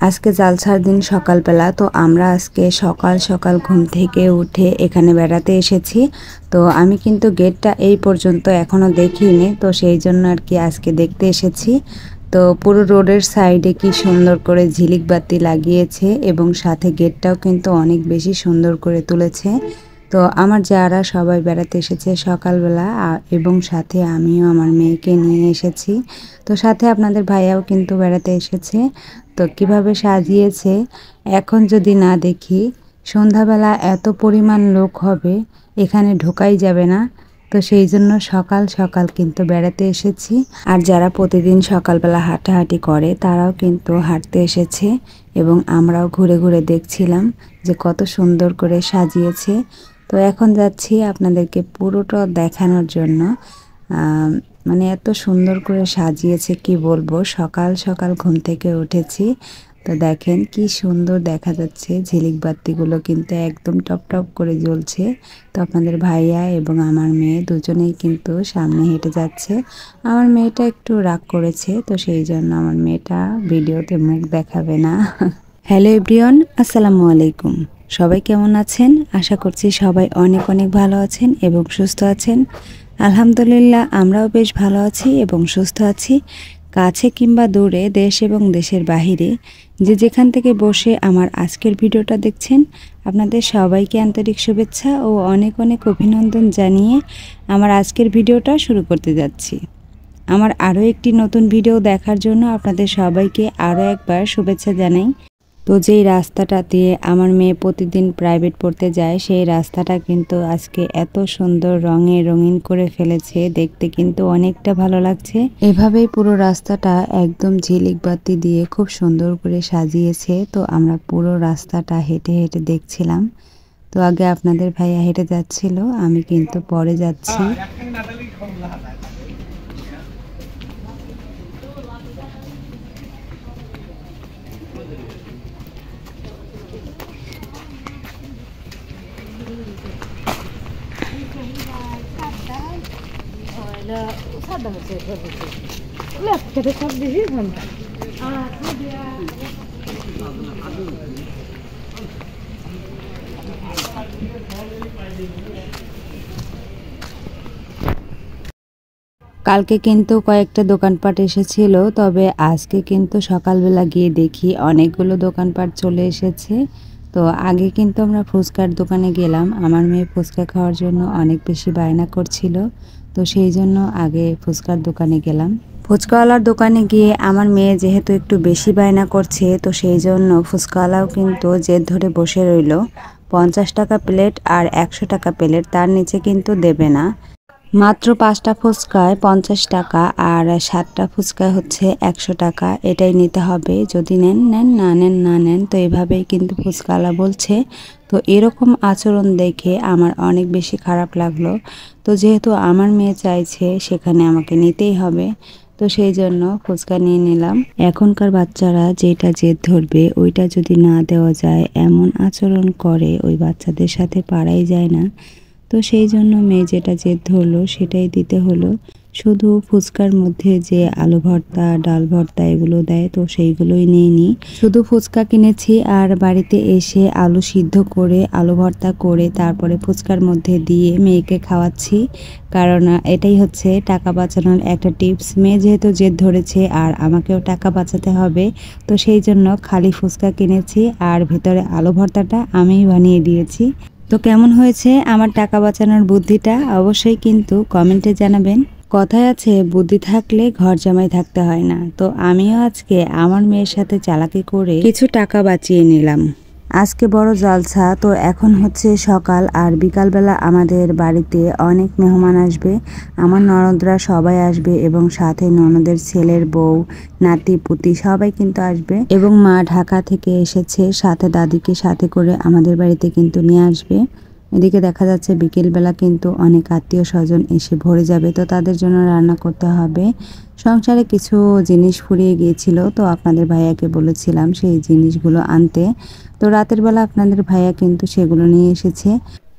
আজকে জালসার দিন সকালবেলা, তো আমরা আজকে সকাল সকাল ঘুম থেকে উঠে এখানে বেড়াতে এসেছি। তো আমি কিন্তু গেটটা এই পর্যন্ত এখনো দেখিনি, তো সেই জন্য আর কি আজকে দেখতে এসেছি। তো পুরো রোডের সাইডে কি সুন্দর করে ঝিলিক বাতি লাগিয়েছে এবং সাথে গেটটাও কিন্তু অনেক বেশি সুন্দর করে তুলেছে। তো আমার যারা সবাই বেড়াতে এসেছে সকালবেলা এবং সাথে আমিও আমার মেয়েকে নিয়ে এসেছি। তো সাথে আপনাদের ভাইয়াও কিন্তু বেড়াতে এসেছে। তো কিভাবে সাজিয়েছে এখন যদি না দেখি, সন্ধ্যাবেলা এত পরিমাণ লোক হবে এখানে ঢোকাই যাবে না। তো সেই জন্য সকাল সকাল কিন্তু বেড়াতে এসেছি। আর যারা প্রতিদিন সকালবেলা হাঁটাহাঁটি করে তারাও কিন্তু হাঁটতে এসেছে এবং আমরাও ঘুরে ঘুরে দেখছিলাম যে কত সুন্দর করে সাজিয়েছে। তো এখন যাচ্ছি আপনাদেরকে পুরোটা দেখানোর জন্য। মানে এত সুন্দর করে সাজিয়েছে কি বলবো। সকাল সকাল ঘুম থেকে উঠেছি, তো দেখেন কি সুন্দর দেখা যাচ্ছে। ঝিলিক বাতিগুলো কিন্তু একদম টপ টপ করে জ্বলছে। তো আপনাদের ভাইয়া এবং আমার মেয়ে দুজনেই কিন্তু সামনে হেঁটে যাচ্ছে। আমার মেয়েটা একটু রাগ করেছে, তো সেই জন্য আমার মেয়েটা ভিডিওতে মুখ দেখাবে না। হ্যালো এভরিওয়ান, আসসালামু আলাইকুম। সবাই কেমন আছেন? আশা করছি সবাই অনেক অনেক ভালো আছেন এবং সুস্থ আছেন। আলহামদুলিল্লাহ আমরাও বেশ ভালো আছি এবং সুস্থ আছি। কাছে কিংবা দূরে, দেশ এবং দেশের বাহিরে যে যেখান থেকে বসে আমার আজকের ভিডিওটা দেখছেন, আপনাদের সবাইকে আন্তরিক শুভেচ্ছা ও অনেক অনেক অভিনন্দন জানিয়ে আমার আজকের ভিডিওটা শুরু করতে যাচ্ছি। আমার আরও একটি নতুন ভিডিও দেখার জন্য আপনাদের সবাইকে আরও একবার শুভেচ্ছা জানাই। তো যেই রাস্তাটা দিয়ে আমার মেয়ে প্রতিদিন প্রাইভেট পড়তে যায়, সেই রাস্তাটা কিন্তু আজকে এত সুন্দর রঙে রঙিন করে ফেলেছে, দেখতে কিন্তু অনেকটা ভালো লাগছে। এভাবেই পুরো রাস্তাটা একদম ঝিলিক বাতি দিয়ে খুব সুন্দর করে সাজিয়েছে। তো আমরা পুরো রাস্তাটা হেঁটে হেঁটে দেখছিলাম। তো আগে আপনাদের ভাইয়া হেঁটে যাচ্ছিল, আমি কিন্তু পরে যাচ্ছি। কালকে কিন্তু কয়েকটা দোকানপাট এসেছিল, তবে আজকে কিন্তু সকালবেলা গিয়ে দেখি অনেকগুলো দোকানপাট চলে এসেছে। তো আগে কিন্তু আমরা ফুচকার দোকানে গেলাম, আমার মেয়ে ফুচকা খাওয়ার জন্য অনেক বেশি বায়না করছিল। তো সেই জন্য আগে ফুচকার দোকানে গেলাম। ফুচকাওয়ালার দোকানে গিয়ে আমার মেয়ে যেহেতু একটু বেশি বায়না করছে, তো সেই জন্য ফুচকাওয়ালাও কিন্তু জেদ ধরে বসে রইল। 50 টাকা প্লেট আর 100 টাকা প্লেট, তার নিচে কিন্তু দেবে না। মাত্র 5টা ফুচকায় 50 টাকা আর 7টা ফুচকায় হচ্ছে 100 টাকা, এটাই নিতে হবে। যদি নেন নেন, না নেন না নেন। তো এভাবেই কিন্তু ফুচকাওয়ালা বলছে। তো এরকম আচরণ দেখে আমার অনেক বেশি খারাপ লাগলো। তো যেহেতু আমার মেয়ে চাইছে সেখানে আমাকে নিতেই হবে, তো সেই জন্য ফুচকা নিয়ে নিলাম। এখনকার বাচ্চারা যেটা জেদ ধরবে ওইটা যদি না দেওয়া যায় এমন আচরণ করে, ওই বাচ্চাদের সাথে পারাই যায় না। তো সেই জন্য মেয়ে যেটা জেদ ধরলো সেটাই দিতে হলো। শুধু ফুচকার মধ্যে যে আলু ভর্তা, ডাল ভর্তা এগুলো দেয়, তো সেইগুলোই নিয়ে নিই। শুধু ফুচকা কিনেছি আর বাড়িতে এসে আলু সিদ্ধ করে আলু ভর্তা করে তারপরে ফুচকার মধ্যে দিয়ে মেয়েকে খাওয়াচ্ছি। কারণ এটাই হচ্ছে টাকা বাঁচানোর একটা টিপস। মেয়ে যেহেতু জেদ ধরেছে আর আমাকেও টাকা বাঁচাতে হবে, তো সেই জন্য খালি ফুচকা কিনেছি আর ভেতরে আলু ভর্তাটা আমিই বানিয়ে দিয়েছি। তো কেমন হয়েছে আমার টাকা বাঁচানোর বুদ্ধিটা অবশ্যই কিন্তু কমেন্টে জানাবেন। কথায় আছে বুদ্ধি থাকলে ঘর জামাই থাকতে হয় না। তো আমিও আজকে আমার মেয়ের সাথে চালাকি করে কিছু টাকা বাঁচিয়ে নিলাম। আজকে বড় জালসা, তো এখন হচ্ছে সকাল আর বিকালবেলা আমাদের বাড়িতে অনেক মেহমান আসবে। আমার ননদরা সবাই আসবে এবং সাথে ননদের ছেলের বউ, নাতি পুতি সবাই কিন্তু আসবে এবং মা ঢাকা থেকে এসেছে, সাথে দাদিকে সাথে করে আমাদের বাড়িতে কিন্তু নিয়ে আসবে। এদিকে দেখা যাচ্ছে বিকেলবেলা কিন্তু অনেক আত্মীয় স্বজন এসে ভরে যাবে, তো তাদের জন্য রান্না করতে হবে। সংসারে কিছু জিনিস ফুরিয়ে গিয়েছিল, তো আপনাদের ভাইয়াকে বলেছিলাম সেই জিনিসগুলো আনতে। তো রাতের বেলা আপনাদের ভাইয়া কিন্তু সেগুলো নিয়ে এসেছে।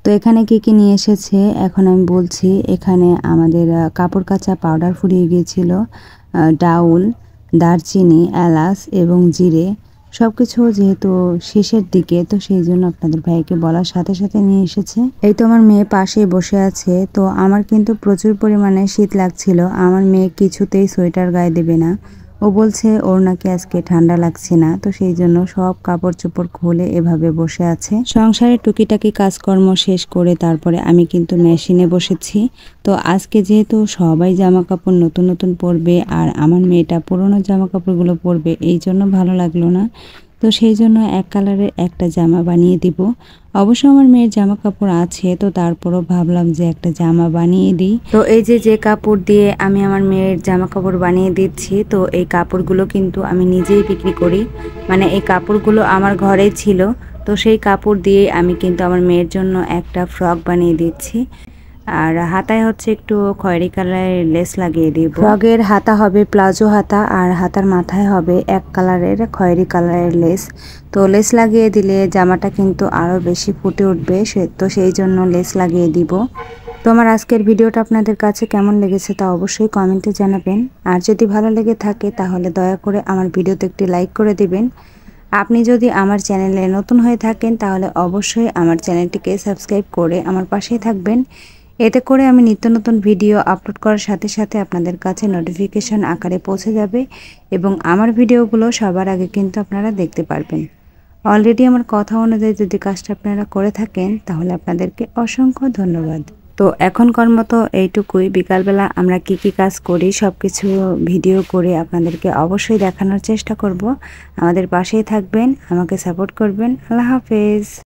তো এখানে কি কি নিয়ে এসেছে এখন আমি বলছি। এখানে আমাদের কাপড় কাচা পাউডার ফুরিয়ে গিয়েছিল, ডাউল, দারচিনি, এলাচ এবং জিরে সবকিছু যেহেতু শেষের দিকে, তো সেই জন্য আপনাদের ভাইকে বলার সাথে সাথে নিয়ে এসেছে। এই তো আমার মেয়ে পাশেই বসে আছে। তো আমার কিন্তু প্রচুর পরিমাণে শীত লাগছিল। আমার মেয়ে কিছুতেই সোয়েটার গায়ে দেবে না। ও বলছে ওর নাকি আজকে ঠান্ডা লাগছে না, তো সেই জন্য সব কাপড় চোপড় খুলে এভাবে বসে আছে। সংসারের টুকিটাকি কাজকর্ম শেষ করে তারপরে আমি কিন্তু মেশিনে বসেছি। তো আজকে যেহেতু সবাই জামা কাপড় নতুন নতুন পরবে আর আমার মেয়েটা পুরনো জামা কাপড়গুলো পরবে, এই জন্য ভালো লাগলো না। তো সেই জন্য এক কালারের একটা জামা বানিয়ে দিব। অবশ্য আমার মেয়ের জামা কাপড় আছে, তো তারপরও ভাবলাম যে একটা জামা বানিয়ে দিই। তো এই যে কাপড় দিয়ে আমি আমার মেয়ের জামা কাপড় বানিয়ে দিচ্ছি, তো এই কাপড়গুলো কিন্তু আমি নিজেই বিক্রি করি। মানে এই কাপড়গুলো আমার ঘরেই ছিল, তো সেই কাপড় দিয়ে আমি কিন্তু আমার মেয়ের জন্য একটা ফ্রক বানিয়ে দিচ্ছি। আর হাতায় হচ্ছে একটু খয়েরি কালারের লেস লাগিয়ে দিব। ফ্রকের হাতা হবে প্লাজো হাতা, আর হাতার মাথায় হবে এক কালারের খয়েরি কালারের লেস। তো লেস লাগিয়ে দিলে জামাটা কিন্তু আরও বেশি ফুটে উঠবে, তো সেই জন্য লেস লাগিয়ে দিব। তো আমার আজকের ভিডিওটা আপনাদের কাছে কেমন লেগেছে তা অবশ্যই কমেন্টে জানাবেন। আর যদি ভালো লেগে থাকে তাহলে দয়া করে আমার ভিডিওতে একটি লাইক করে দিবেন। আপনি যদি আমার চ্যানেলে নতুন হয়ে থাকেন তাহলে অবশ্যই আমার চ্যানেলটিকে সাবস্ক্রাইব করে আমার পাশেই থাকবেন। এতে করে আমি নিত্য নতুন ভিডিও আপলোড করার সাথে সাথে আপনাদের কাছে নোটিফিকেশন আকারে পৌঁছে যাবে এবং আমার ভিডিওগুলো সবার আগে কিন্তু আপনারা দেখতে পারবেন। অলরেডি আমার কথা অনুযায়ী যদি কাজটা আপনারা করে থাকেন তাহলে আপনাদেরকে অসংখ্য ধন্যবাদ। তো এখনকার মতো এইটুকুই। বিকালবেলা আমরা কি কি কাজ করি সব কিছু ভিডিও করে আপনাদেরকে অবশ্যই দেখানোর চেষ্টা করব। আমাদের পাশেই থাকবেন, আমাকে সাপোর্ট করবেন। আল্লাহ হাফেজ।